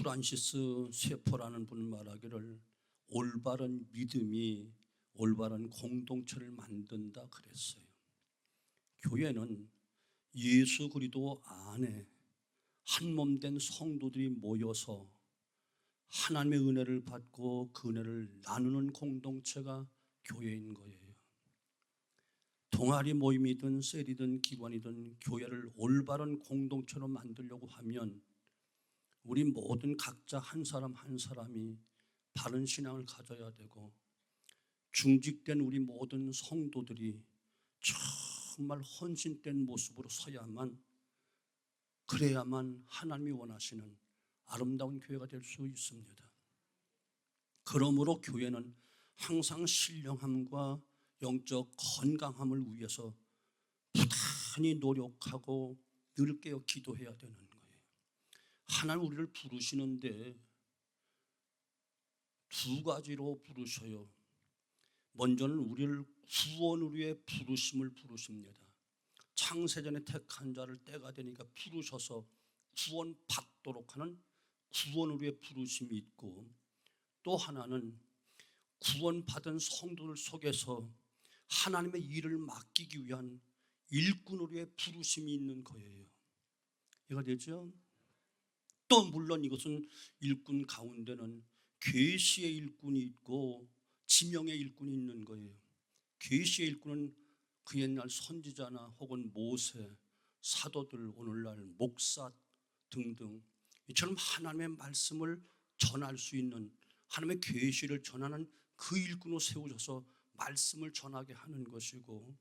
프란시스 세포라는 분 말하기를 올바른 믿음이 올바른 공동체를 만든다 그랬어요. 교회는 예수 그리스도 안에 한몸된 성도들이 모여서 하나님의 은혜를 받고 그 은혜를 나누는 공동체가 교회인 거예요. 동아리 모임이든 셀이든 기관이든 교회를 올바른 공동체로 만들려고 하면 우리 모든 각자 한 사람 한 사람이 바른 신앙을 가져야 되고, 중직된 우리 모든 성도들이 정말 헌신된 모습으로 서야만, 그래야만 하나님이 원하시는 아름다운 교회가 될 수 있습니다. 그러므로 교회는 항상 신령함과 영적 건강함을 위해서 부단히 노력하고 늘 깨어 기도해야 되는 거예요. 하나님 우리를 부르시는데 두 가지로 부르셔요. 먼저는 우리를 구원을 위해 부르심을 부르십니다. 창세전에 택한 자를 때가 되니까 부르셔서 구원 받도록 하는 구원을 위해 부르심이 있고, 또 하나는 구원받은 성도들 속에서 하나님의 일을 맡기기 위한 일꾼을 위해 부르심이 있는 거예요. 이해가 되죠? 또 물론 이것은 일꾼 가운데는 계시의 일꾼이 있고 지명의 일꾼이 있는 거예요. 계시의 일꾼은 그 옛날 선지자나 혹은 모세, 사도들, 오늘날 목사 등등 이처럼 하나님의 말씀을 전할 수 있는, 하나님의 계시를 전하는 그 일꾼으로 세우셔서 말씀을 전하게 하는 것이고,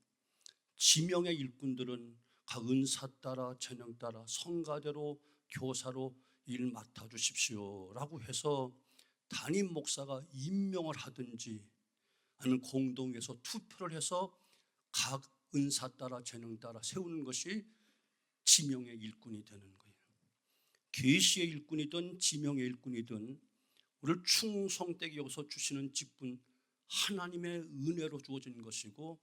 지명의 일꾼들은 각 은사 따라 재능 따라 성가대로 교사로 일 맡아주십시오 라고 해서 담임 목사가 임명을 하든지 아니면 공동에서 투표를 해서 각 은사 따라 재능 따라 세우는 것이 지명의 일꾼이 되는 거예요. 계시의 일꾼이든 지명의 일꾼이든 우리를 충성되게 여기서 주시는 직분, 하나님의 은혜로 주어진 것이고,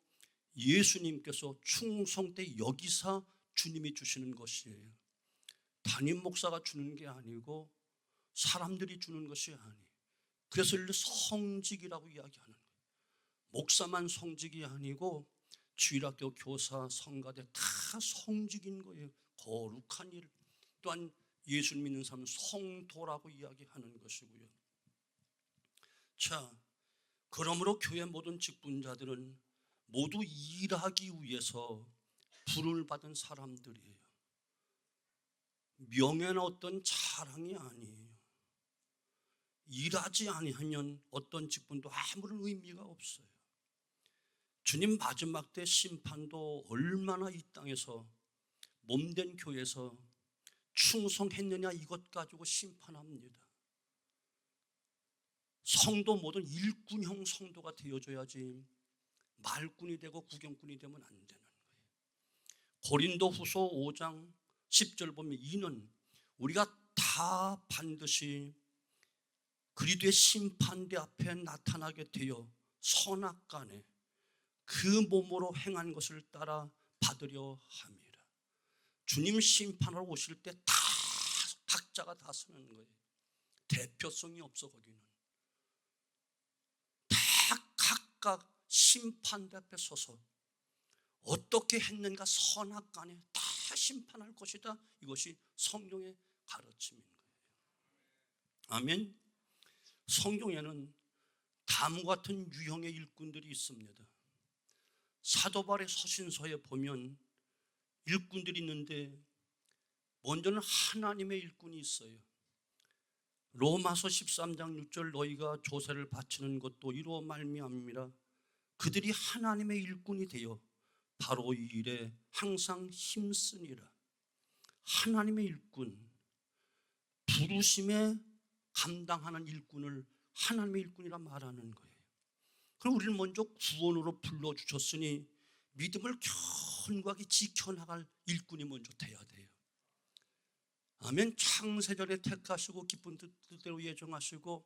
예수님께서 충성되게 여기사 주님이 주시는 것이에요. 담임 목사가 주는 게 아니고 사람들이 주는 것이 아니에요. 그래서 성직이라고 이야기하는 거예요. 목사만 성직이 아니고 주일학교 교사, 성가대 다 성직인 거예요. 거룩한 일. 또한 예수 믿는 사람은 성도라고 이야기하는 것이고요. 자, 그러므로 교회 모든 직분자들은 모두 일하기 위해서 부름을 받은 사람들이에요. 명예나 어떤 자랑이 아니에요. 일하지 아니하면 어떤 직분도 아무런 의미가 없어요. 주님 마지막 때 심판도 얼마나 이 땅에서 몸된 교회에서 충성했느냐 이것 가지고 심판합니다. 성도 모든 일꾼형 성도가 되어줘야지 말꾼이 되고 구경꾼이 되면 안 되는 거예요. 고린도후서 5장 10절 보면 이는 우리가 다 반드시 그리스도의 심판대 앞에 나타나게 되어 선악간에 그 몸으로 행한 것을 따라 받으려 함이라. 주님 심판하러 오실 때 다 각자가 다 서는 거예요. 대표성이 없어. 거기는 다 각각 심판대 앞에 서서 어떻게 했는가 선악간에 다 심판할 것이다. 이것이 성경의 가르침인 거예요. 아멘. 성경에는 다음과 같은 유형의 일꾼들이 있습니다. 사도바울의 서신서에 보면 일꾼들이 있는데, 먼저는 하나님의 일꾼이 있어요. 로마서 13장 6절 너희가 조세를 바치는 것도 이로 말미암음이라. 그들이 하나님의 일꾼이 되어 바로 이 일에 항상 힘쓰니라. 하나님의 일꾼, 부르심에 감당하는 일꾼을 하나님의 일꾼이라 말하는 거예요. 그럼 우리는 먼저 구원으로 불러주셨으니 믿음을 견고하게 지켜나갈 일꾼이 먼저 돼야 돼요. 아멘. 창세전에 택하시고 기쁜 뜻대로 예정하시고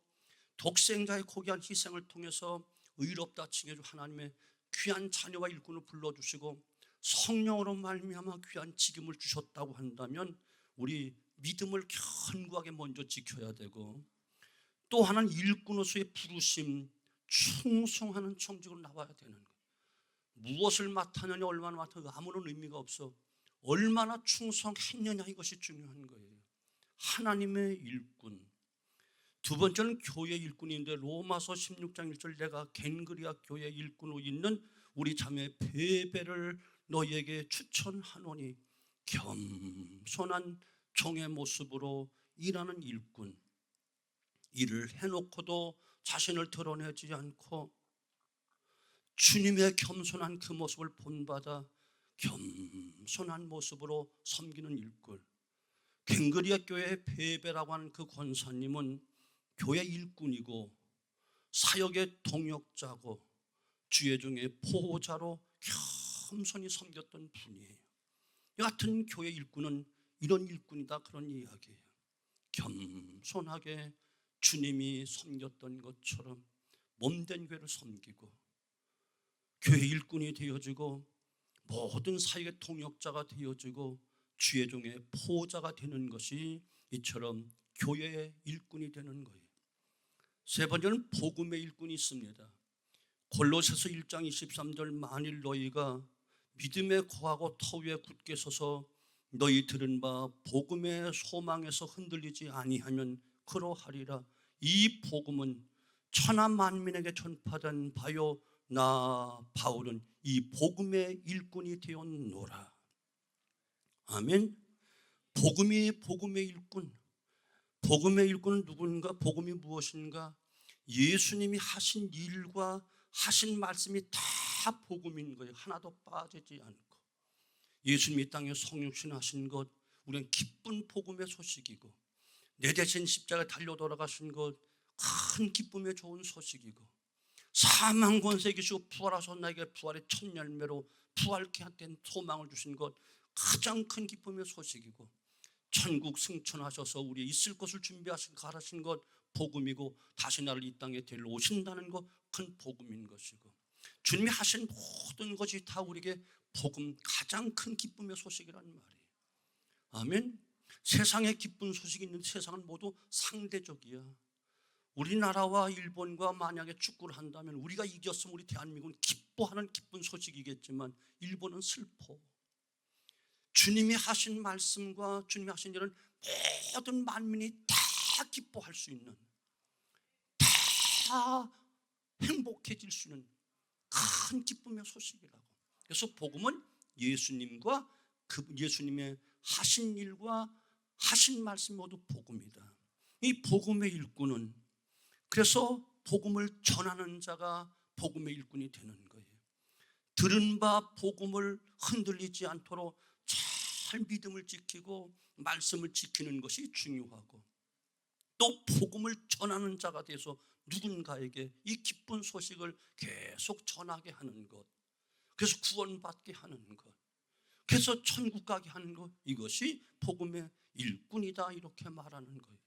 독생자의 고귀한 희생을 통해서 의롭다 칭해주 하나님의 귀한 자녀와 일꾼을 불러주시고 성령으로 말미암아 귀한 직임을 주셨다고 한다면 우리 믿음을 견고하게 먼저 지켜야 되고, 또 하나는 일꾼으로서의 부르심, 충성하는 청직으로 나와야 되는 거예요. 무엇을 맡았느냐, 얼마나 맡았느냐 아무런 의미가 없어. 얼마나 충성했느냐, 이것이 중요한 거예요. 하나님의 일꾼. 두 번째는 교회 일꾼인데, 로마서 16장 1절, 내가 겐그리아 교회 일꾼으로 있는 우리 자매 베베를 너희에게 추천하노니, 겸손한 종의 모습으로 일하는 일꾼. 일을 해놓고도 자신을 드러내지 않고 주님의 겸손한 그 모습을 본받아 겸손한 모습으로 섬기는 일꾼. 갱그리아 교회의 베베라고 하는 그 권사님은 교회 일꾼이고 사역의 동역자고 주의 종의 보호자로 겸손히 섬겼던 분이에요. 이 같은 교회 일꾼은 이런 일꾼이다, 그런 이야기예요. 겸손하게 주님이 섬겼던 것처럼 몸된 교회를 섬기고 교회 일꾼이 되어지고 모든 사역의 동역자가 되어지고 주의 종의 보호자가 되는 것이 이처럼 교회의 일꾼이 되는 거예요. 세 번째는 복음의 일꾼이 있습니다. 골로새서 1장 23절, 만일 너희가 믿음에 거하고 터 위에 굳게 서서 너희 들은 바 복음의 소망에서 흔들리지 아니하면 그러하리라. 이 복음은 천하 만민에게 전파된 바요, 나 바울은 이 복음의 일꾼이 되었노라. 아멘. 복음이 복음의 일꾼. 복음의 일꾼은 누군가? 복음이 무엇인가? 예수님이 하신 일과 하신 말씀이 다 복음인 거예요. 하나도 빠지지 않고. 예수님이 땅에 성육신 하신 것, 우리는 기쁜 복음의 소식이고, 내 대신 십자가에 달려 돌아가신 것, 큰 기쁨의 좋은 소식이고, 사망 권세 이기시고 부활하셔서 나에게 부활의 첫 열매로 부활케 된 소망을 주신 것, 가장 큰 기쁨의 소식이고, 천국 승천하셔서 우리 있을 것을 준비하신 가라신 것 복음이고, 다시 나를 이 땅에 데리러 오신다는 것 큰 복음인 것이고, 주님이 하신 모든 것이 다 우리에게 복음, 가장 큰 기쁨의 소식이란 말이에요. 아멘. 세상에 기쁜 소식이 있는데 세상은 모두 상대적이야. 우리나라와 일본과 만약에 축구를 한다면 우리가 이겼으면 우리 대한민국은 기뻐하는 기쁜 소식이겠지만 일본은 슬퍼. 주님이 하신 말씀과 주님이 하신 일은 모든 만민이 다 기뻐할 수 있는, 다 행복해질 수 있는 큰 기쁨의 소식이라고. 그래서 복음은 예수님과 예수님의 하신 일과 하신 말씀 모두 복음이다. 이 복음의 일꾼은, 그래서 복음을 전하는 자가 복음의 일꾼이 되는 거예요. 들은 바 복음을 흔들리지 않도록 잘 믿음을 지키고 말씀을 지키는 것이 중요하고, 또 복음을 전하는 자가 돼서 누군가에게 이 기쁜 소식을 계속 전하게 하는 것, 그래서 구원받게 하는 것, 그래서 천국 가게 하는 것, 이것이 복음의 일꾼이다, 이렇게 말하는 거예요.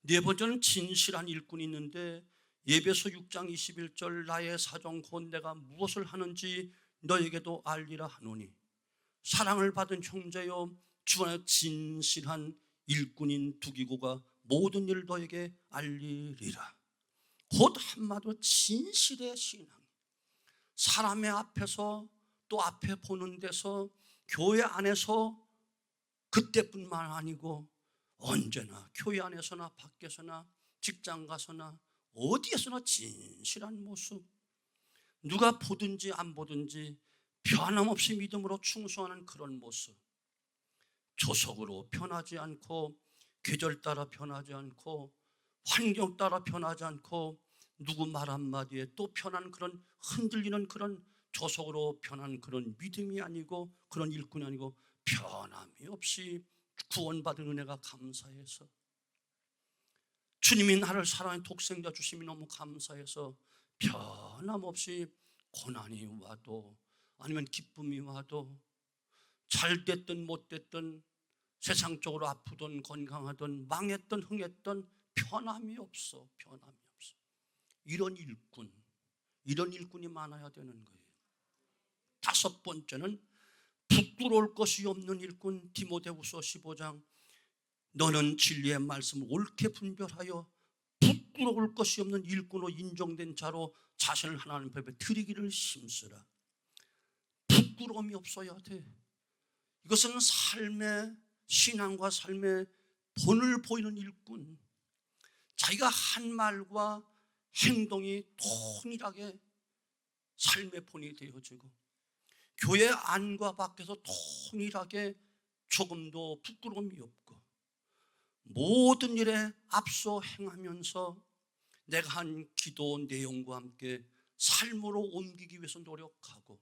네 번째는 진실한 일꾼이 있는데, 예배소 6장 21절, 나의 사정 곧 내가 무엇을 하는지 너에게도 알리라 하노니, 사랑을 받은 형제여, 주 안에 진실한 일꾼인 두기고가 모든 일을 너에게 알리리라. 곧 한마디로 진실의 신앙. 사람의 앞에서 또 앞에 보는 데서, 교회 안에서 그때뿐만 아니고 언제나 교회 안에서나 밖에서나 직장 가서나 어디에서나 진실한 모습, 누가 보든지 안 보든지 변함없이 믿음으로 충성하는 그런 모습, 조석으로 변하지 않고 계절 따라 변하지 않고 환경 따라 변하지 않고 누구 말 한마디에 또 변한 그런 흔들리는 그런 조석으로 변한 그런 믿음이 아니고 그런 일꾼이 아니고 변함이 없이 구원받은 은혜가 감사해서, 주님이 나를 사랑하는 독생자 주심이 너무 감사해서 변함없이 고난이 와도 아니면 기쁨이 와도 잘 됐든 못 됐든 세상적으로 아프든 건강하든 망했든 흥했든 변함이 없어. 변함이 없어. 이런 일꾼이 많아야 되는 거예요. 다섯 번째는 부끄러울 것이 없는 일꾼. 디모데후서 15장 너는 진리의 말씀을 옳게 분별하여 부끄러울 것이 없는 일꾼으로 인정된 자로 자신을 하나님 앞에 드리기를 힘쓰라. 부끄러움이 없어야 돼. 이것은 삶의 신앙과 삶의 본을 보이는 일꾼. 자기가 한 말과 행동이 동일하게 삶의 본이 되어지고 교회 안과 밖에서 동일하게 조금도 부끄러움이 없고 모든 일에 앞서 행하면서 내가 한 기도 내용과 함께 삶으로 옮기기 위해서 노력하고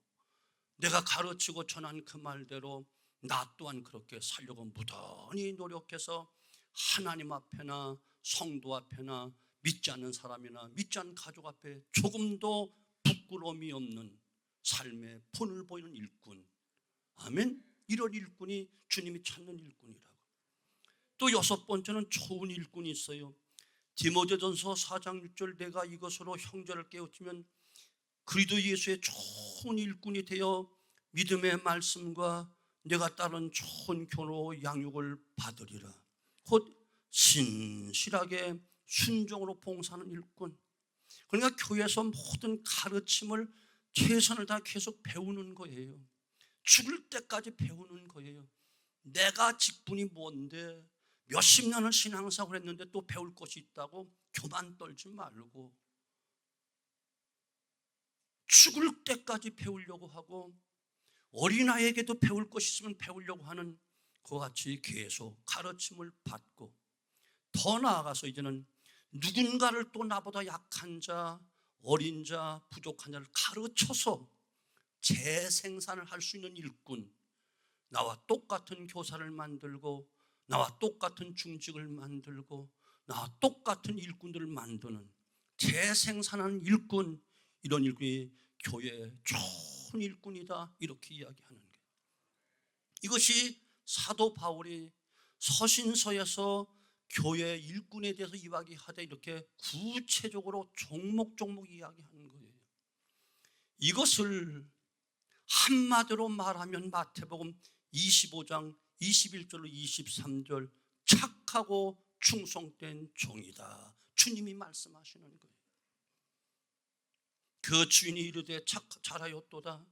내가 가르치고 전한 그 말대로 나 또한 그렇게 살려고 무던히 노력해서 하나님 앞에나 성도 앞에나 믿지 않는 사람이나 믿지 않는 가족 앞에 조금도 부끄러움이 없는 삶의 본을 보이는 일꾼. 아멘. 이런 일꾼이 주님이 찾는 일꾼이라고. 또 여섯 번째는 좋은 일꾼이 있어요. 디모데전서 4장 6절 내가 이것으로 형제를 깨우치면 그리스도 예수의 좋은 일꾼이 되어 믿음의 말씀과 내가 따른 좋은 교로 양육을 받으리라. 곧 신실하게 순종으로 봉사하는 일꾼. 그러니까 교회에서 모든 가르침을 최선을 다해 계속 배우는 거예요. 죽을 때까지 배우는 거예요. 내가 직분이 뭔데 몇십 년을 신앙생활을 했는데 또 배울 것이 있다고 교만 떨지 말고 죽을 때까지 배우려고 하고 어린아이에게도 배울 것이 있으면 배우려고 하는 그와 같이 계속 가르침을 받고 더 나아가서 이제는 누군가를 또 나보다 약한 자, 어린 자, 부족한 자를 가르쳐서 재생산을 할 수 있는 일꾼, 나와 똑같은 교사를 만들고 나와 똑같은 중직을 만들고 나와 똑같은 일꾼들을 만드는 재생산하는 일꾼, 이런 일꾼이 교회의 좋은 일꾼이다 이렇게 이야기하는 거예요. 이것이 사도 바울이 서신서에서 교회 일꾼에 대해서 이야기하되 이렇게 구체적으로 종목 이야기하는 거예요. 이것을 한마디로 말하면 마태복음 25장 21절로 23절 착하고 충성된 종이다 주님이 말씀하시는 거예요. 그 주인이 이르되 잘하였도다.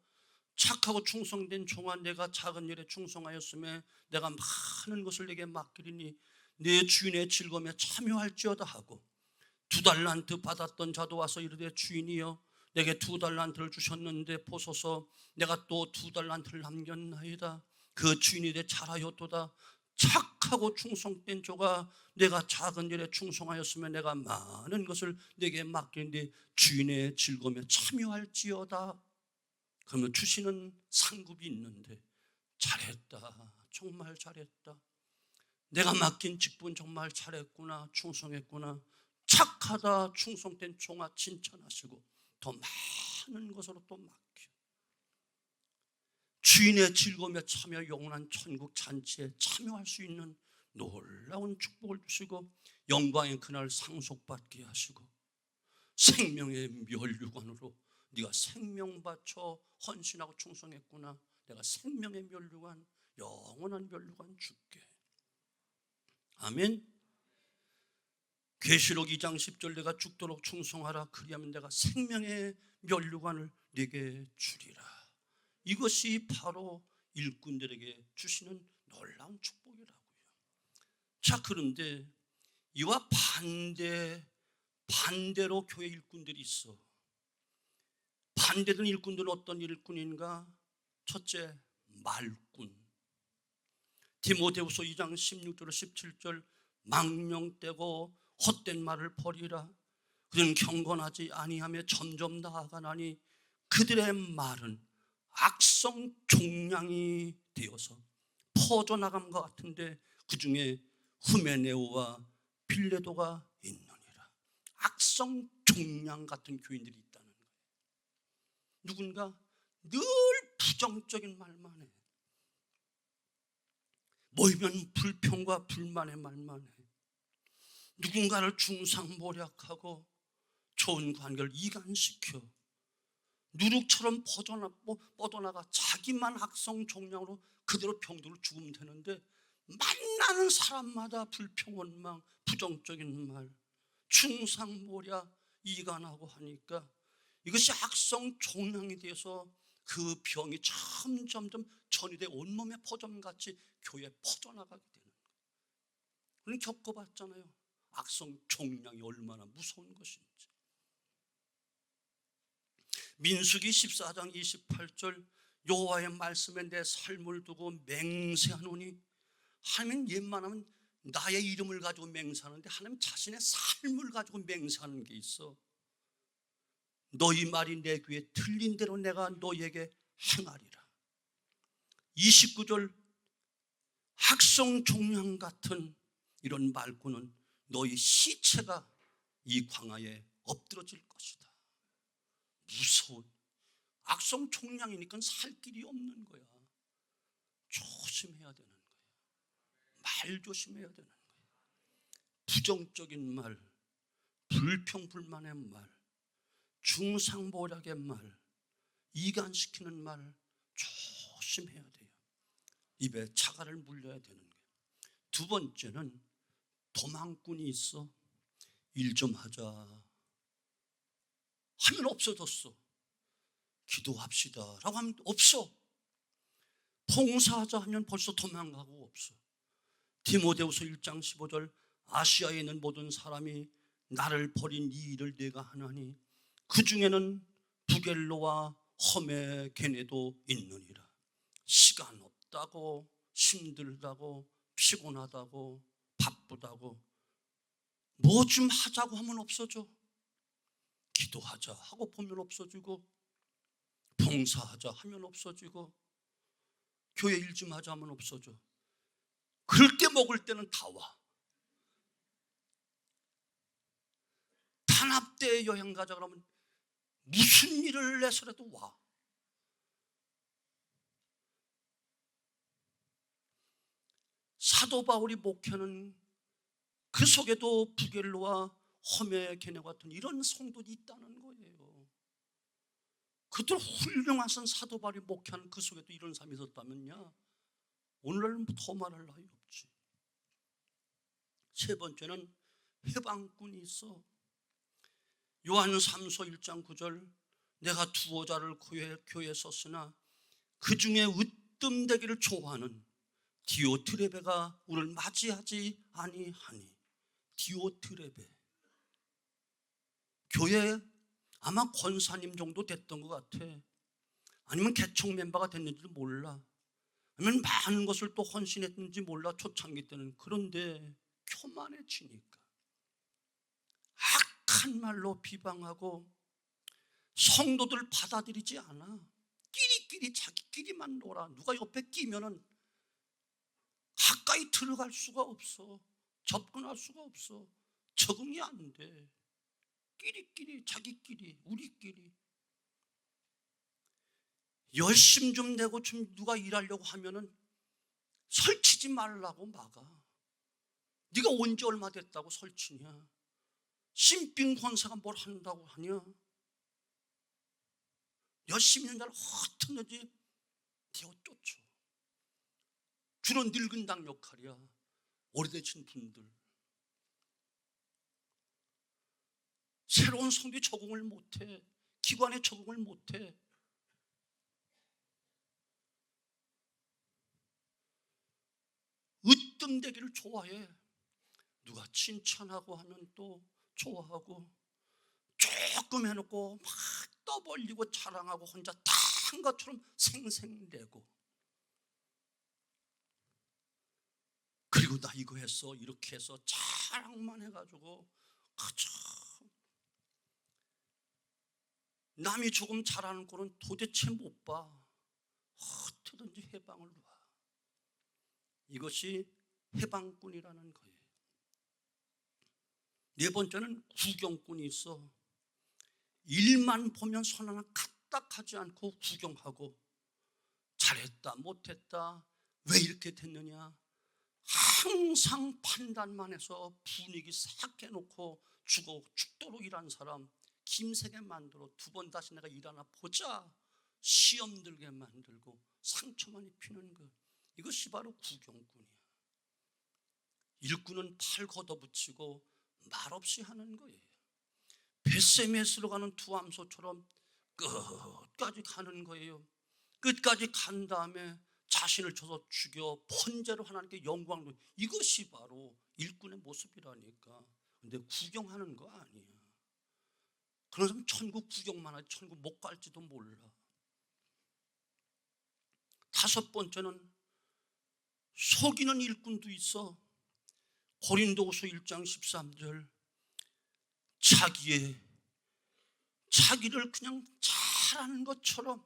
착하고 충성된 종아, 내가 작은 일에 충성하였으며 내가 많은 것을 내게 맡기리니 내 주인의 즐거움에 참여할지어다 하고 2달란트 받았던 자도 와서 이르되 주인이여 내게 2달란트를 주셨는데 보소서 내가 또 2달란트를 남겼나이다. 그 주인이 이르되 잘하였도다. 착하고 충성된 종아, 내가 작은 일에 충성하였으면 내가 많은 것을 내게 맡기는데 주인의 즐거움에 참여할지어다. 그러면 주시는 상급이 있는데 잘했다, 정말 잘했다, 내가 맡긴 직분 정말 잘했구나, 충성했구나, 착하다, 충성된 종아 칭찬하시고 더 많은 것으로 또 맡겨 주인의 즐거움에 참여 영원한 천국 잔치에 참여할 수 있는 놀라운 축복을 주시고 영광의 그날 상속받게 하시고 생명의 면류관으로 네가 생명 바쳐 헌신하고 충성했구나, 내가 생명의 면류관, 영원한 면류관 줄게. 아멘. 계시록 2장 10절 내가 죽도록 충성하라 그리하면 내가 생명의 면류관을 네게 주리라. 이것이 바로 일꾼들에게 주시는 놀라운 축복이라고요. 자, 그런데 이와 반대로 교회 일꾼들이 있어. 반대된 일꾼들은 어떤 일꾼인가? 첫째, 말꾼. 디모데후서 2장 16절 17절 망령되고 헛된 말을 버리라. 그들은 경건하지 아니하며 점점 나아가나니 그들의 말은 악성 종량이 되어서 퍼져나감과 같은데 그 중에 후메네오와 빌레도가 있느니라. 악성 종량 같은 교인들이 있다는 거예요. 누군가 늘 부정적인 말만 해. 모이면 불평과 불만의 말만 해. 누군가를 중상모략하고 좋은 관계를 이간시켜 누룩처럼 뻗어나가 자기만 악성 종량으로 그대로 병들어 죽으면 되는데 만나는 사람마다 불평원망, 부정적인 말, 충상모략, 이간하고 하니까 이것이 악성 종양이 돼서 그 병이 점점 전이돼 온몸에 포점같이 교회에 퍼져나가게 되는 거예요. 우리는 겪어봤잖아요. 악성 종양이 얼마나 무서운 것인지. 민수기 14장 28절 여호와의 말씀에 내 삶을 두고 맹세하노니, 하나님은 웬만하면 나의 이름을 가지고 맹세하는데 하나님 자신의 삶을 가지고 맹세하는 게 있어. 너희 말이 내 귀에 들린 대로 내가 너희에게 행하리라. 29절 악성 종양 같은 이런 말고는 너희 시체가 이 광야에 엎드러질 것이다. 무서운 악성 종양이니까 살 길이 없는 거야. 조심해야 되는 거야. 말 조심해야 되는 거야. 부정적인 말, 불평불만의 말, 중상모략의 말, 이간시키는 말 조심해야 돼요. 입에 자갈을 물려야 되는 거예요. 두 번째는 도망꾼이 있어. 일 좀 하자 하면 없어졌어. 기도합시다 라고 하면 없어. 봉사하자 하면 벌써 도망가고 없어. 디모데후서 1장 15절 아시아에 있는 모든 사람이 나를 버린 이 일을 내가 하나니 그 중에는 부겔로와 허메게네도 있느니라. 시간 없다고, 힘들다고, 피곤하다고, 바쁘다고 뭐 좀 하자고 하면 없어져. 기도하자 하고 보면 없어지고, 봉사하자 하면 없어지고, 교회 일 좀 하자 하면 없어져. 그럴 때 먹을 때는 다 와. 단합대에 여행 가자 그러면 무슨 일을 내서라도 와. 사도 바울이 목회는 그 속에도 부겔로와 허메게네 같은 이런 성도들이 있다는 거예요. 그들 훌륭한 사도 바울이 목회하는 그 속에도 이런 사람이 있었다면요, 오늘날은 더 말할 나위 없지. 세 번째는 해방꾼이 있어. 요한 3서 1장 9절 내가 두어 자를 교회에 썼으나 그 중에 으뜸되기를 좋아하는 디오트레베가 우리를 맞이하지 아니하니. 디오트레베 교회 아마 권사님 정도 됐던 것 같아. 아니면 개척 멤버가 됐는지도 몰라. 아니면 많은 것을 또 헌신했는지 몰라, 초창기 때는. 그런데 교만해지니까 악한 말로 비방하고 성도들 받아들이지 않아. 끼리끼리 자기끼리만 놀아. 누가 옆에 끼면은 가까이 들어갈 수가 없어. 접근할 수가 없어. 적응이 안 돼. 끼리끼리 자기끼리 우리끼리. 열심 좀 내고 좀 누가 일하려고 하면은 설치지 말라고 막아. 네가 언제 얼마 됐다고 설치냐. 신빙 권사가 뭘 한다고 하냐. 열심히 있는 자를 헛헛하지 되어 쫓아. 주로 늙은 당 역할이야. 오래되신 분들. 새로운 성도에 적응을 못해. 기관에 적응을 못해. 으뜸되기를 좋아해. 누가 칭찬하고 하면 또 좋아하고, 조금 해놓고 막 떠벌리고 자랑하고 혼자 다 한 것처럼 생생대고, 그리고 나 이거 했어 이렇게 해서 자랑만 해가지고 그저 남이 조금 잘하는 꼴은 도대체 못 봐. 어떻게든지 해방을 놔. 이것이 해방꾼이라는 거예요. 네 번째는 구경꾼이 있어. 일만 보면 손 하나 까딱하지 않고 구경하고, 잘했다 못했다 왜 이렇게 됐느냐 항상 판단만 해서 분위기 싹 해놓고 죽도록 일한 사람 김세게 만들어 두 번 다시 내가 일하나 보자 시험 들게 만들고 상처만 입히는 것, 이것이 바로 구경꾼이야. 일꾼은 팔 걷어붙이고 말없이 하는 거예요. 벳세메스로 가는 두암소처럼 끝까지 가는 거예요. 끝까지 간 다음에 자신을 쳐서 죽여 번제로 하나님께 영광을, 이것이 바로 일꾼의 모습이라니까. 근데 구경하는 거 아니야. 그런 사람 천국 구경만 하지 천국 못 갈지도 몰라. 다섯 번째는 속이는 일꾼도 있어. 고린도후서 1장 13절, 자기를 그냥 잘하는 것처럼,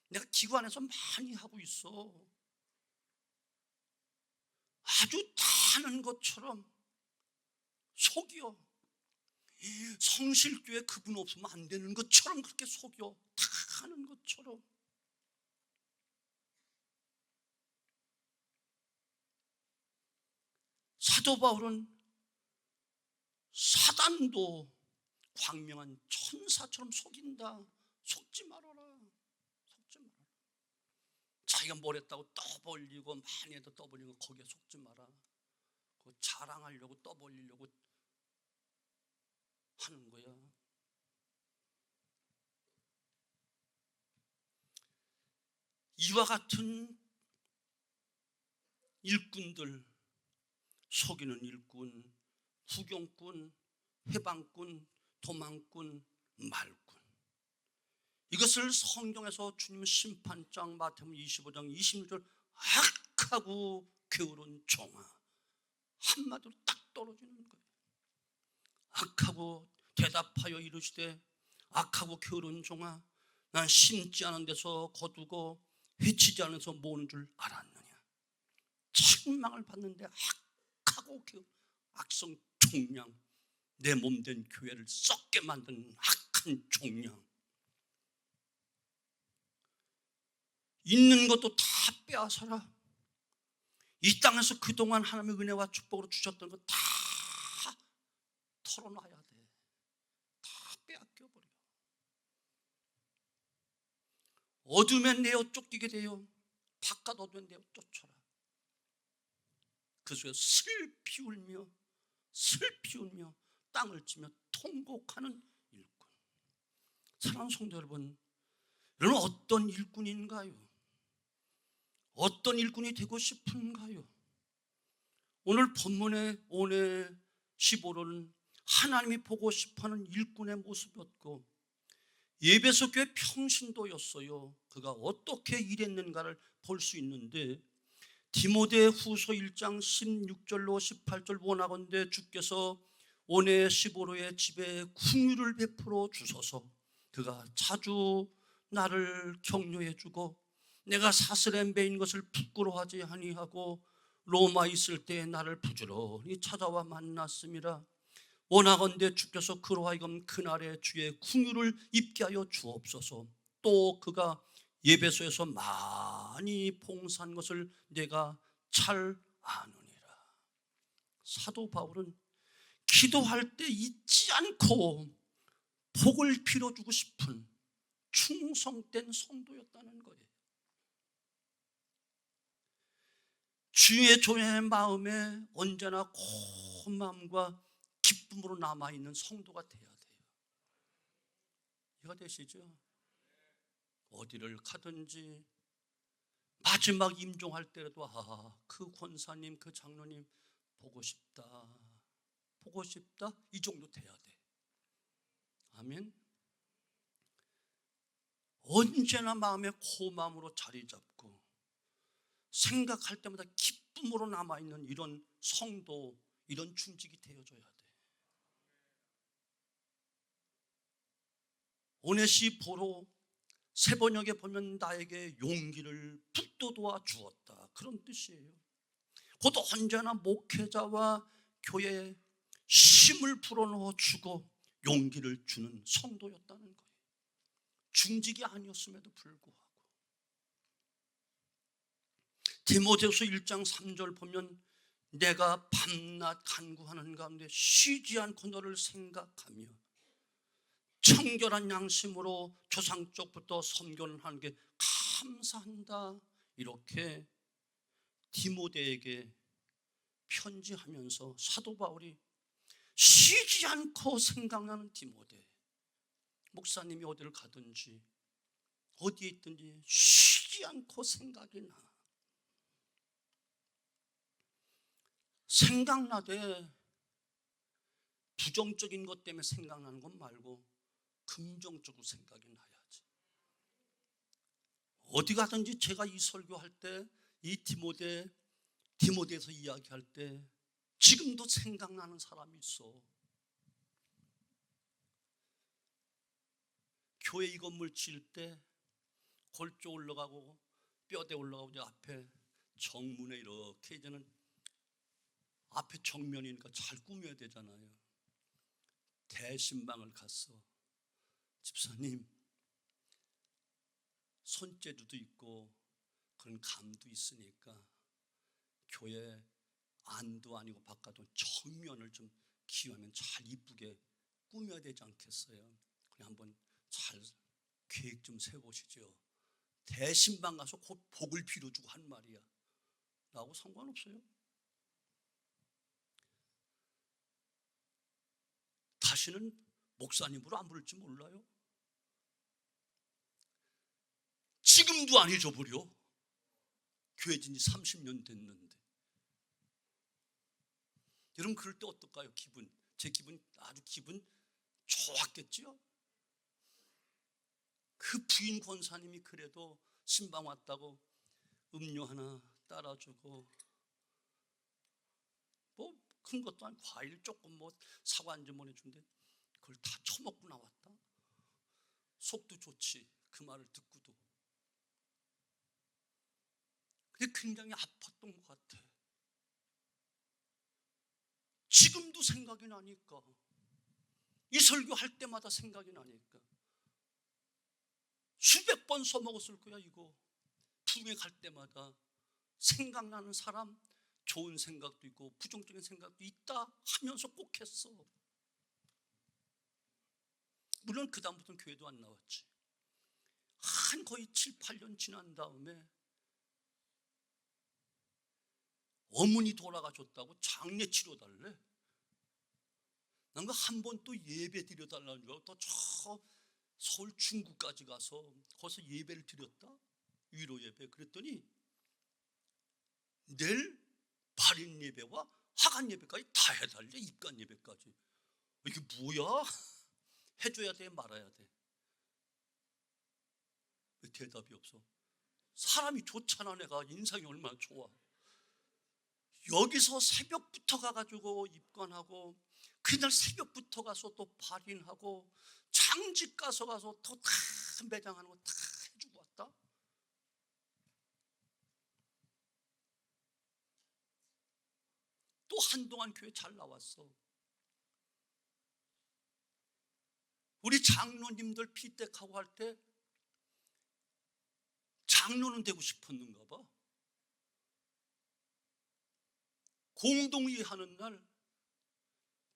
내가 기관에서 많이 하고 있어, 아주 다 하는 것처럼 속여. 성실교회 그분 없으면 안 되는 것처럼 그렇게 속여. 다 하는 것처럼. 사도 바울은 사단도 광명한 천사처럼 속인다. 속지 말아라. 속지 말아라. 자기가 뭘 했다고 떠벌리고 많이 해도 떠벌리고 거기에 속지 마라. 그거 자랑하려고 떠벌리려고 하는 거야. 이와 같은 일꾼들, 속이는 일꾼, 구경꾼, 해방꾼, 도망꾼, 말꾼, 이것을 성경에서 주님은 심판장 마태복음 25장 26절 악하고 게으른 종아, 한마디로 딱 떨어지는 거예요. 악하고 대답하여 이르시되 악하고 게으른 종아, 난 심지 않은 데서 거두고 해치지 않은 데서 모으는 줄 알았느냐. 책망을 받는데 악하고 게으른 악성 종양, 내 몸된 교회를 썩게 만드는 악한 종양, 있는 것도 다 빼앗아라. 이 땅에서 그동안 하나님의 은혜와 축복으로 주셨던 거 다 털어놔야 돼. 다 빼앗겨버려. 어둠에 내어 쫓기게 돼요. 바깥 어둠에 내어 쫓아라. 그 속에 슬피 울며 땅을 치며 통곡하는 일꾼. 사랑하는 성도 여러분, 여러분 어떤 일꾼인가요? 어떤 일꾼이 되고 싶은가요? 오늘 본문의 오늘 15로는 하나님이 보고 싶어하는 일꾼의 모습이었고, 에베소 교회 평신도였어요. 그가 어떻게 일했는가를 볼 수 있는데, 디모데 후서 1장 16절로 18절 원하건대 주께서 오늘 15로의 집에 긍휼을 베풀어 주소서. 그가 자주 나를 격려해 주고 내가 사슬에 매인 것을 부끄러워하지 아니하고 로마에 있을 때 나를 부지런히 찾아와 만났음이라. 원하건대 주께서 그로 하여금 그날에 주의 긍휼을 입게 하여 주옵소서. 또 그가 에베소에서 많이 봉사한 것을 내가 잘 아느니라. 사도 바울은 기도할 때 잊지 않고 복을 빌어주고 싶은 충성된 성도였다는 거예요. 주의 종의 마음에 언제나 고마움과 기쁨으로 남아있는 성도가 돼야 돼요. 이해가 되시죠? 어디를 가든지 마지막 임종할 때라도 그 권사님, 그 장로님 보고 싶다, 보고 싶다, 이 정도 돼야 돼. 아멘. 언제나 마음에 고마움으로 자리 잡고 생각할 때마다 기쁨으로 남아있는 이런 성도, 이런 중직이 되어줘야 돼. 오네시포로 세번역에 보면 나에게 용기를 북돋아 주었다, 그런 뜻이에요. 곧 언제나 목회자와 교회에 힘을 불어넣어 주고 용기를 주는 성도였다는 거예요. 중직이 아니었음에도 불구하고. 디모데후서 1장 3절 보면 내가 밤낮 간구하는 가운데 쉬지 않고 너를 생각하며 청결한 양심으로 조상 쪽부터 섬교를 하는 게 감사한다, 이렇게 디모데에게 편지하면서 사도 바울이 쉬지 않고 생각나는 디모데, 목사님이 어디를 가든지 어디에 있든지 쉬지 않고 생각이 나. 생각나되 부정적인 것 때문에 생각나는 것 말고 긍정적으로 생각이 나야지. 어디 가든지 제가 이 설교할 때, 이 디모데에서 이야기할 때 지금도 생각나는 사람이 있어. 교회 이 건물 지을 때 골조 올라가고 뼈대 올라가고 이제 앞에 정문에 이렇게 이제는 앞에 정면이니까 잘 꾸며야 되잖아요. 대신방을 갔어. 집사님, 손재주도 있고 그런 감도 있으니까 교회 안도 아니고 바깥도 정면을 좀 기회하면 잘 이쁘게 꾸며야 되지 않겠어요? 그냥 한번 잘 계획 좀 세보시죠. 대신방 가서 곧 복을 빌어주고 한 말이야. 나하고 상관없어요. 다시는 목사님으로 안 부를지 몰라요. 지금도 안 잊어버려. 교회 진 지 30년 됐는데. 여러분 그럴 때 어떨까요? 기분, 제 기분 아주 기분 좋았겠죠? 그 부인 권사님이 그래도 신방 왔다고 음료 하나 따라주고, 뭐 큰 것도 아니고 과일 조금 뭐 사과 한 점 보내준데 그걸 다 처먹고 나왔다. 속도 좋지, 그 말을 듣고도. 근데 굉장히 아팠던 것 같아. 지금도 생각이 나니까, 이 설교할 때마다 생각이 나니까. 수백 번 써먹었을 거야 이거. 부흥회 갈 때마다 생각나는 사람, 좋은 생각도 있고 부정적인 생각도 있다 하면서 꼭 했어. 물론 그 다음부터는 교회도 안 나왔지. 한 거의 7, 8년 지난 다음에 어머니 돌아가셨다고 장례 치러달래. 난 그 한 번 또 예배 드려달라는 줄 알고 또 저 서울 중구까지 가서 거기서 예배를 드렸다. 위로 예배. 그랬더니 내일 발인 예배와 하간 예배까지 다 해달래. 입간 예배까지. 이게 뭐야? 해줘야 돼 말아야 돼? 왜 대답이 없어? 사람이 좋잖아. 내가 인상이 얼마나 좋아. 여기서 새벽부터 가가지고 입관하고, 그날 새벽부터 가서 또 발인하고, 장직 가서 또 다 매장하는 거 다 해주고 왔다. 또 한동안 교회 잘 나왔어. 우리 장로님들 피택하고 할 때 장로는 되고 싶었는가 봐. 공동회 하는 날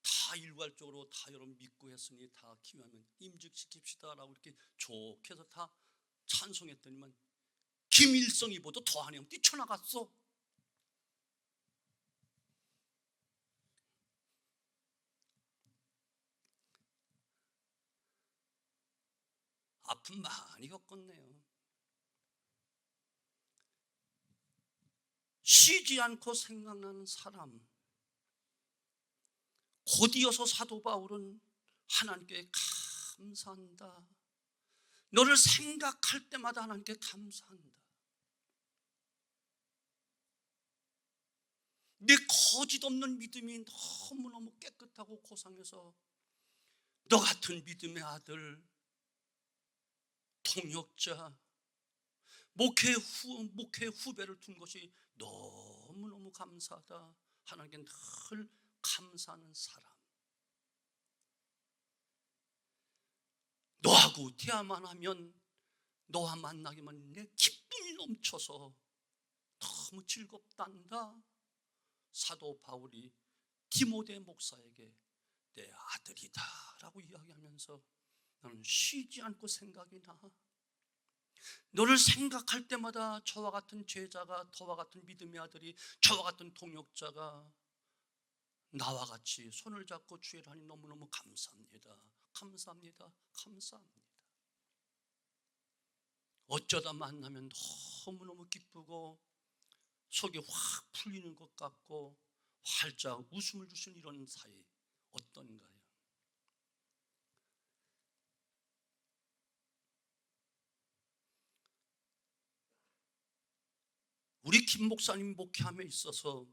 다 일괄적으로 다 여러분 믿고 했으니 다 기회하면 임직시킵시다 라고 이렇게 좋게 해서 다 찬송했더니만 김일성이 보다 더하니 형 뛰쳐나갔어. 아픔 많이 겪었네요. 쉬지 않고 생각나는 사람. 곧이어서 사도 바울은 하나님께 감사한다. 너를 생각할 때마다 하나님께 감사한다. 내 거짓 없는 믿음이 너무너무 깨끗하고 고상해서 너 같은 믿음의 아들, 동역자, 목회 후배를 둔 것이 너무너무 감사하다. 하나님께 늘 감사하는 사람. 너하고 대화만 하면, 너와 만나기만 내 기쁨이 넘쳐서 너무 즐겁단다. 사도 바울이 디모데 목사에게 내 아들이다 라고 이야기하면서 나는 쉬지 않고 생각이 나. 너를 생각할 때마다 저와 같은 제자가, 저와 같은 믿음의 아들이, 저와 같은 동역자가 나와 같이 손을 잡고 주의를 하니 너무너무 감사합니다. 감사합니다. 감사합니다. 어쩌다 만나면 너무너무 기쁘고 속이 확 풀리는 것 같고 활짝 웃음을 주시는 이런 사이 어떤가요? 우리 김 목사님 목회함에 있어서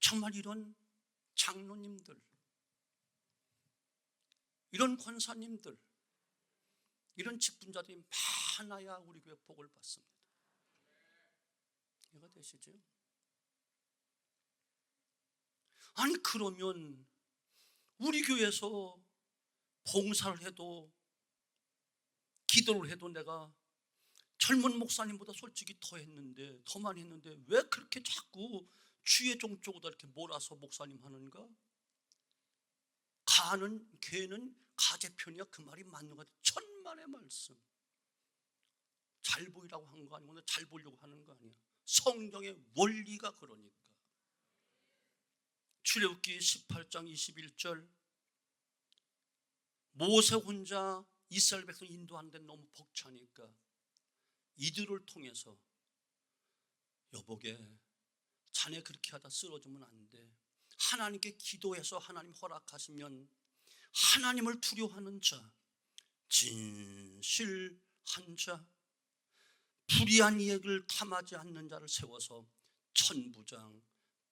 정말 이런 장로님들, 이런 권사님들, 이런 직분자들이 많아야 우리 교회 복을 받습니다. 이해가 되시죠? 아니 그러면 우리 교회에서 봉사를 해도 기도를 해도 내가 젊은 목사님보다 솔직히 더 많이 했는데 왜 그렇게 자꾸 주의 종 쪽으로 이렇게 몰아서 목사님 하는가? 개는 가재편이야. 그 말이 맞는 것 같아. 천만의 말씀. 잘 보이라고 한 거 아니고 잘 보려고 하는 거 아니야. 성경의 원리가 그러니까. 출애굽기 18장 21절 모세 혼자 이스라엘 백성 인도하는데 너무 벅차니까 이들을 통해서 여보게 자네 그렇게 하다 쓰러지면 안 돼. 하나님께 기도해서 하나님 허락하시면 하나님을 두려워하는 자, 진실한 자, 불의한 이익을 탐하지 않는 자를 세워서 1000부장,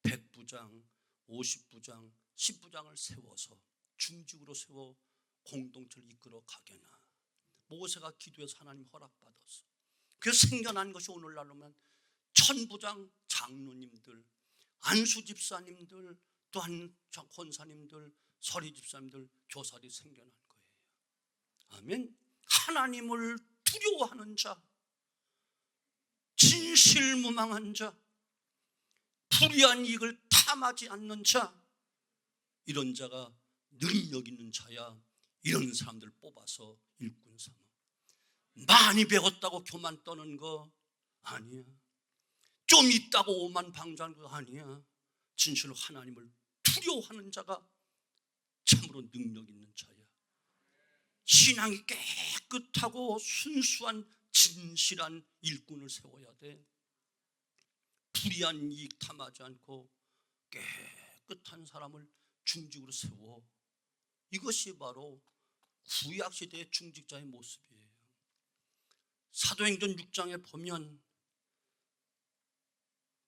100부장, 50부장, 10부장을 세워서 중직으로 세워 공동체를 이끌어 가게나. 모세가 기도해서 하나님 허락받았어. 그래서 생겨난 것이 오늘날로면 1000부장 장로님들, 안수 집사님들, 또한 권사님들, 서리 집사님들, 교사들이 생겨난 거예요. 아멘. 하나님을 두려워하는 자, 진실무망한 자, 불의한 이익을 탐하지 않는 자, 이런 자가 능력 있는 자야. 이런 사람들 뽑아서 일꾼 삼아. 많이 배웠다고 교만 떠는 거 아니야. 좀 있다고 오만 방자하는 거 아니야. 진실로 하나님을 두려워하는 자가 참으로 능력 있는 자야. 신앙이 깨끗하고 순수한 진실한 일꾼을 세워야 돼. 불의한 이익 탐하지 않고 깨끗한 사람을 중직으로 세워. 이것이 바로 구약시대의 중직자의 모습이에요. 사도행전 6장에 보면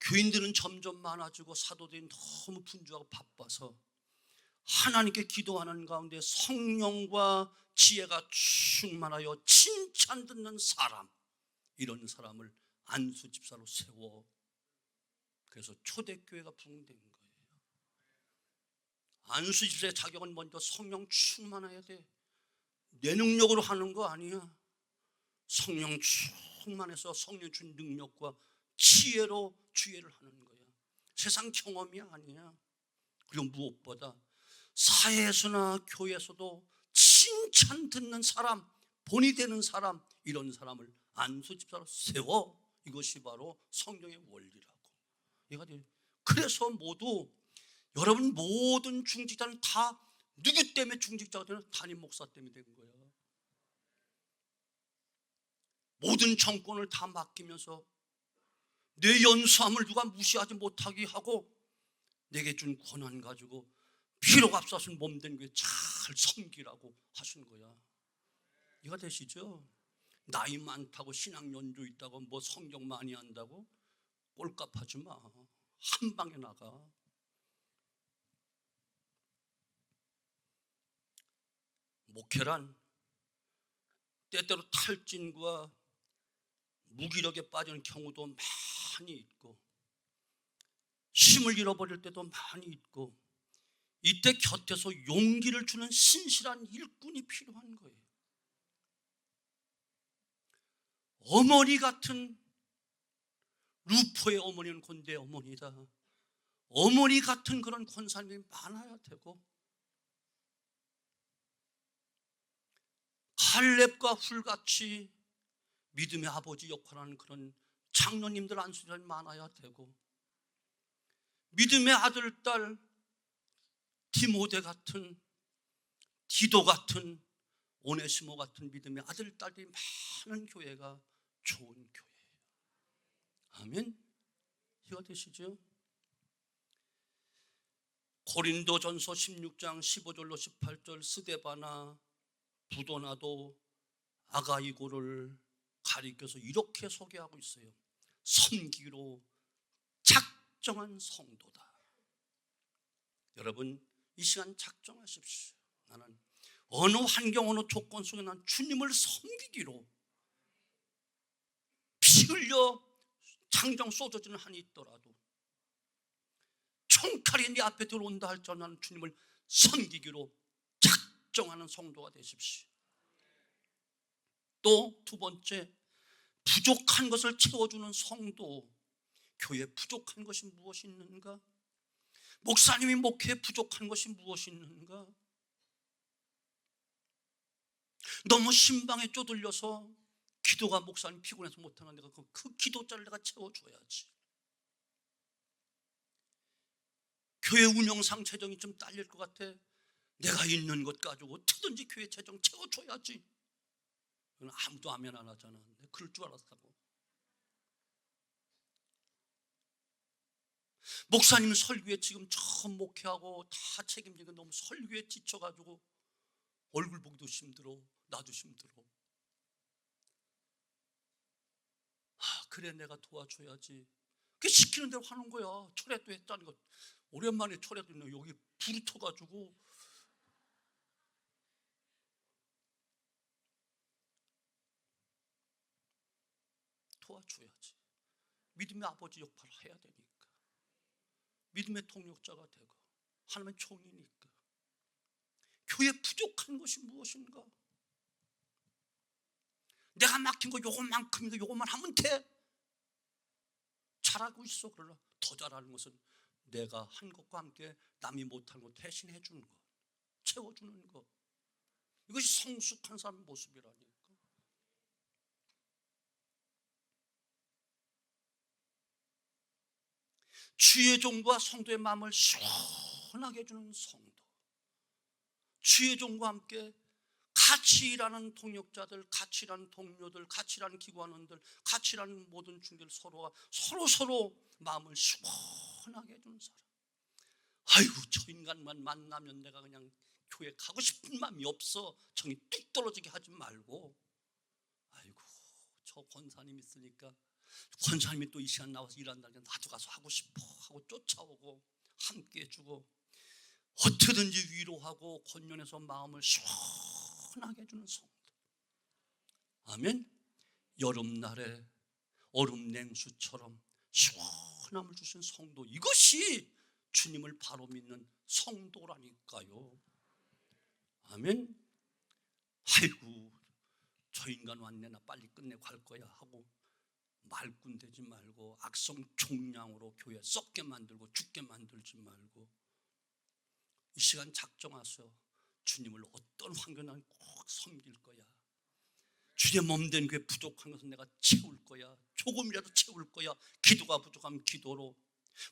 교인들은 점점 많아지고 사도들이 너무 분주하고 바빠서 하나님께 기도하는 가운데 성령과 지혜가 충만하여 칭찬 듣는 사람, 이런 사람을 안수 집사로 세워. 그래서 초대교회가 부흥된 거예요. 안수 집사의 자격은 먼저 성령 충만해야 돼. 내 능력으로 하는 거 아니야. 성령 충만해서 성령 준 능력과 지혜로 주의를 하는 거야. 세상 경험이 아니야. 그리고 무엇보다 사회에서나 교회에서도 칭찬 듣는 사람, 본이 되는 사람, 이런 사람을 안수 집사로 세워. 이것이 바로 성경의 원리라고. 그래서 여러분 모든 중직자는 다 누구 때문에 중직자가 되는? 담임 목사 때문에 된 거야. 모든 정권을 다 맡기면서 내 연수함을 누가 무시하지 못하게 하고 내게 준 권한 가지고 필요가 없어서 몸된 교회 잘 섬기라고 하신 거야. 이해가 되시죠? 나이 많다고 신앙 연조 있다고 뭐 성경 많이 한다고 꼴값하지 마. 한 방에 나가. 목회란 때때로 탈진과 무기력에 빠지는 경우도 많이 있고 힘을 잃어버릴 때도 많이 있고 이때 곁에서 용기를 주는 신실한 일꾼이 필요한 거예요. 어머니 같은, 루포의 어머니는 곤대 어머니다. 어머니 같은 그런 권사님이 많아야 되고 칼렙과 훌같이 믿음의 아버지 역할하는 그런 장로님들 안수자들이 많아야 되고 믿음의 아들, 딸, 디모데 같은, 디도 같은, 오네시모 같은 믿음의 아들, 딸이 많은 교회가 좋은 교회예요. 아멘. 이해가 되시죠? 고린도전서 16장 15절로 18절 스데바나 부도나도 아가이고를 가리켜서 이렇게 소개하고 있어요. 섬기로 작정한 성도다. 여러분, 이 시간 작정하십시오. 나는 어느 환경, 어느 조건 속에 난 주님을 섬기기로 피 흘려 장정 쏟아지는 한이 있더라도 총칼이 네 앞에 들어온다 할지라도 나는 주님을 섬기기로 작정하는 성도가 되십시오. 또 두 번째, 부족한 것을 채워주는 성도. 교회에 부족한 것이 무엇이 있는가? 목사님이 목회에 부족한 것이 무엇이 있는가? 너무 신방에 쪼들려서 기도가 목사님 피곤해서 못하는 내가 그 기도자를 내가 채워줘야지. 교회 운영상 재정이 좀 딸릴 것 같아. 내가 있는 것 가지고 어떻게든지 교회 재정 채워줘야지. 아무도 아멘 안 하잖아. 내가 그럴 줄 알았다고. 목사님 설교에 지금 처음 목회하고 다 책임지고 너무 설교에 지쳐가지고 얼굴 보기도 힘들어. 나도 힘들어. 그래 내가 도와줘야지. 그 시키는 대로 하는 거야. 철회도 했다는 거. 오랜만에 철회도 있네. 여기 불이 터가지고 도와줘야지. 믿음의 아버지 역할을 해야 되니까. 믿음의 통역자가 되고 하나님의 종이니까. 교회 부족한 것이 무엇인가? 내가 맡긴 거 요것만큼이고 요것만 하면 돼. 잘하고 있어. 그러나 더 잘하는 것은 내가 한 것과 함께 남이 못한 것 대신해 주는 것, 채워주는 것. 이것이 성숙한 사람의 모습이라니까. 주의 종과 성도의 마음을 시원하게 해주는 성도. 주의 종과 함께 같이 일하는 통역자들, 같이 일하는 동료들, 같이 일하는 기관원들, 같이 일하는 모든 중들 서로 마음을 시원하게 해주는 사람. 아이고 저 인간만 만나면 내가 그냥 교회 가고 싶은 마음이 없어. 정이 뚝 떨어지게 하지 말고, 아이고 저 권사님 있으니까 권사님이 또 이 시간 나와서 일한다니까 나도 가서 하고 싶어 하고 쫓아오고 함께 해주고 어떻게든지 위로하고 권면해서 마음을 시원하게 해주는 성도. 아멘. 여름날에 얼음 냉수처럼 시원함을 주신 성도. 이것이 주님을 바로 믿는 성도라니까요. 아멘. 아이고 저 인간 왔네 나 빨리 끝내고 갈 거야 하고 말꾼되지 말고 악성 종량으로 교회 썩게 만들고 죽게 만들지 말고 이 시간 작정하세요. 주님을 어떤 환경에 꼭 섬길 거야. 주의 몸된 교회 부족한 것은 내가 채울 거야. 조금이라도 채울 거야. 기도가 부족하면 기도로,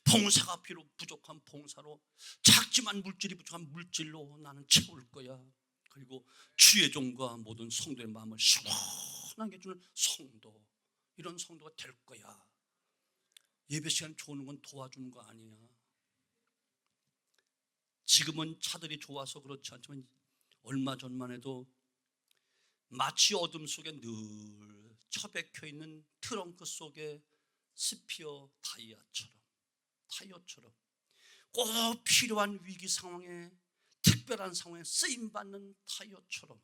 봉사가 부족한 봉사로, 작지만 물질이 부족한 물질로 나는 채울 거야. 그리고 주의 종과 모든 성도의 마음을 시원하게 해주는 성도, 이런 성도가 될 거야. 예배 시간 좋은 건 도와주는 거 아니야. 지금은 차들이 좋아서 그렇지 않지만 얼마 전만 해도 마치 어둠 속에 늘 처박혀 있는 트렁크 속에 스피어 타이어처럼 꼭 필요한 위기 상황에, 특별한 상황에 쓰임받는 타이어처럼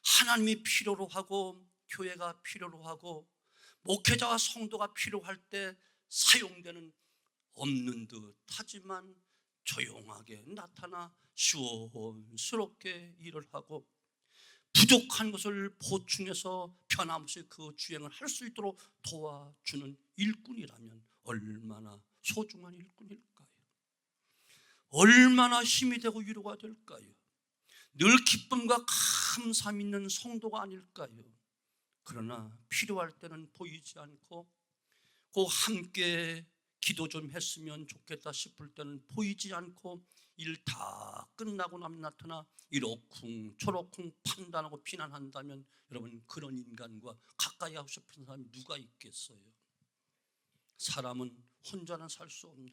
하나님이 필요로 하고 교회가 필요로 하고 목회자와 성도가 필요할 때 사용되는 없는 듯 하지만 조용하게 나타나 시원스럽게 일을 하고 부족한 것을 보충해서 변함없이 그 주행을 할 수 있도록 도와주는 일꾼이라면 얼마나 소중한 일꾼일까요? 얼마나 힘이 되고 위로가 될까요? 늘 기쁨과 감사함 있는 성도가 아닐까요? 그러나 필요할 때는 보이지 않고 꼭 함께 기도 좀 했으면 좋겠다 싶을 때는 보이지 않고 일 다 끝나고 나면 나타나 이러쿵 저러쿵 판단하고 비난한다면 여러분, 그런 인간과 가까이 하고 싶은 사람이 누가 있겠어요? 사람은 혼자는 살 수 없는,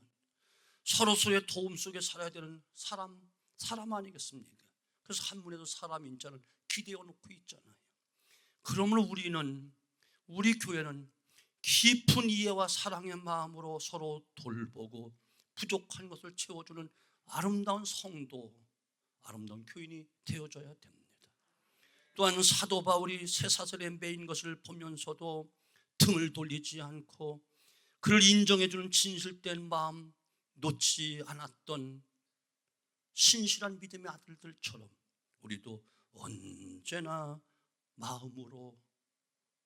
서로서로의 도움 속에 살아야 되는 사람 아니겠습니까? 그래서 한문에도 사람 인자를 기대어 놓고 있잖아요. 그러므로 우리 교회는 깊은 이해와 사랑의 마음으로 서로 돌보고 부족한 것을 채워주는 아름다운 성도, 아름다운 교인이 되어줘야 됩니다. 또한 사도 바울이 쇠사슬에 매인 것을 보면서도 등을 돌리지 않고 그를 인정해주는 진실된 마음 놓지 않았던 신실한 믿음의 아들들처럼 우리도 언제나 마음으로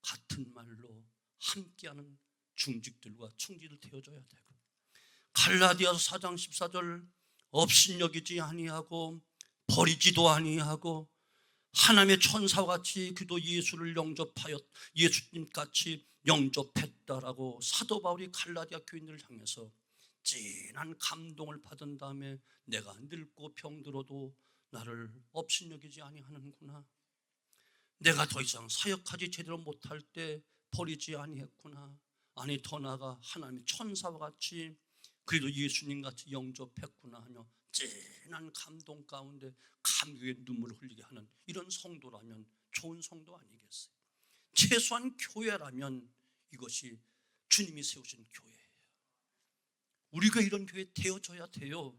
같은 말로 함께하는 중직들과 청지들 되어줘야 되고, 갈라디아서 4장 14절 업신여기지 아니하고 버리지도 아니하고 하나님의 천사와 같이 그도 예수를 영접하였, 예수님같이 영접했다라고 사도 바울이 갈라디아 교인들을 향해서 진한 감동을 받은 다음에 내가 늙고 병들어도 나를 업신여기지 아니하는구나, 내가 더 이상 사역하지 제대로 못할 때 버리지 아니했구나, 아니 더 나아가 하나님의 천사와 같이 그래도 예수님같이 영접했구나 하며 진한 감동 가운데 감격의 눈물을 흘리게 하는 이런 성도라면 좋은 성도 아니겠어요? 최소한 교회라면 이것이 주님이 세우신 교회예요. 우리가 이런 교회 되어줘야 돼요.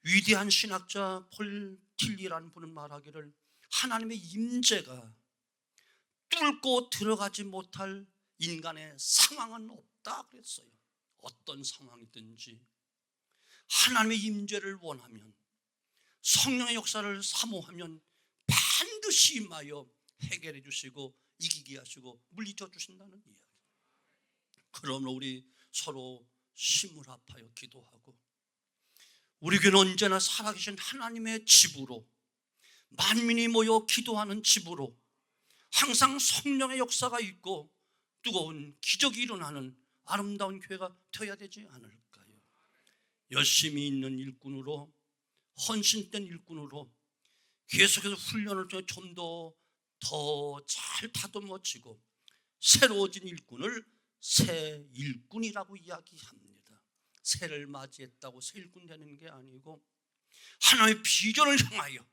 위대한 신학자 폴 틸리라는 분은 말하기를 하나님의 임재가 뚫고 들어가지 못할 인간의 상황은 없다 그랬어요. 어떤 상황이든지 하나님의 임재를 원하면, 성령의 역사를 사모하면 반드시 임하여 해결해 주시고 이기게 하시고 물리쳐 주신다는 이야기. 그러므로 우리 서로 힘을 합하여 기도하고, 우리 교회는 언제나 살아계신 하나님의 집으로, 만민이 모여 기도하는 집으로, 항상 성령의 역사가 있고 뜨거운 기적이 일어나는 아름다운 교회가 되어야 되지 않을까요? 열심히 있는 일꾼으로, 헌신된 일꾼으로 계속해서 훈련을 통해 좀 더 잘 다듬어지고 새로워진 일꾼을 새 일꾼이라고 이야기합니다. 새를 맞이했다고 새 일꾼 되는 게 아니고 하나님의 비전을 향하여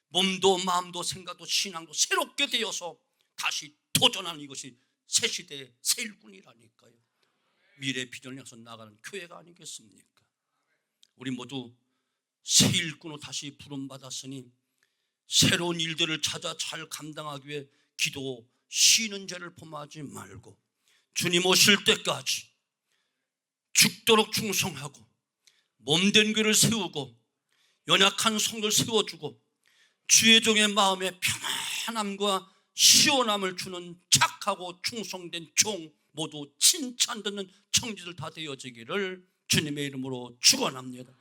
몸도 마음도 생각도 신앙도 새롭게 되어서 다시 도전하는 이것이 새 시대의 새 일꾼이라니까요. 미래 비전을 향해서 나가는 교회가 아니겠습니까? 우리 모두 새 일꾼으로 다시 부름받았으니 새로운 일들을 찾아 잘 감당하기 위해 기도, 쉬는 죄를 범하지 말고 주님 오실 때까지 죽도록 충성하고 몸된 교회를 세우고 연약한 성도를 세워주고 주의 종의 마음에 평안함과 시원함을 주는 착하고 충성된 종, 모두 칭찬 듣는 청지들 다 되어지기를 주님의 이름으로 축원합니다.